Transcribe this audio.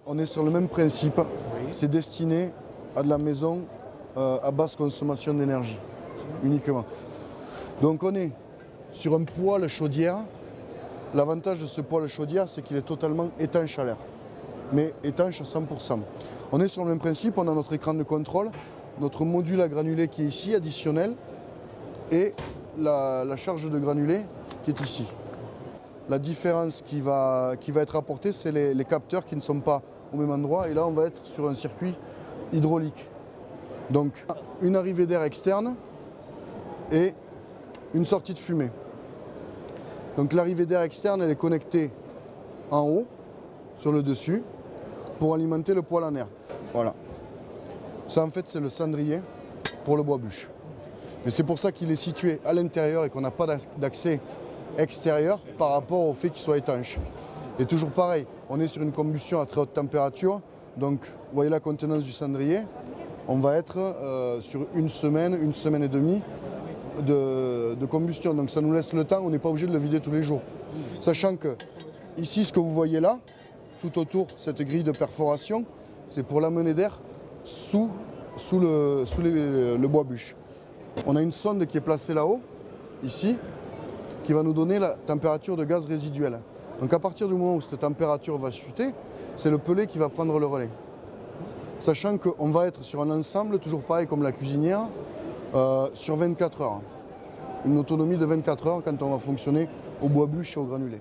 On est sur le même principe. C'est destiné à de la maison à basse consommation d'énergie, uniquement. Donc on est sur un poêle chaudière. L'avantage de ce poêle chaudière, c'est qu'il est totalement étanche à l'air, mais étanche à 100%. On est sur le même principe, on a notre écran de contrôle, notre module à granulés qui est ici, additionnel, et la charge de granulés qui est ici. La différence qui va être apportée, c'est les capteurs qui ne sont pas au même endroit, et là on va être sur un circuit hydraulique. Donc une arrivée d'air externe et une sortie de fumée. Donc l'arrivée d'air externe, elle est connectée en haut, sur le dessus, pour alimenter le poêle en air. Voilà. Ça en fait c'est le cendrier pour le bois bûche. Mais c'est pour ça qu'il est situé à l'intérieur et qu'on n'a pas d'accès extérieur par rapport au fait qu'il soit étanche. Et toujours pareil, on est sur une combustion à très haute température. Donc vous voyez la contenance du cendrier, on va être sur une semaine et demie de combustion. Donc ça nous laisse le temps, on n'est pas obligé de le vider tous les jours. Sachant que ici, ce que vous voyez là, tout autour, cette grille de perforation, c'est pour l'amener d'air sous le bois bûche. On a une sonde qui est placée là-haut, ici, qui va nous donner la température de gaz résiduel. Donc à partir du moment où cette température va chuter, c'est le pellet qui va prendre le relais. Sachant qu'on va être sur un ensemble, toujours pareil comme la cuisinière, sur 24 heures. Une autonomie de 24 heures quand on va fonctionner au bois bûche et au granulé.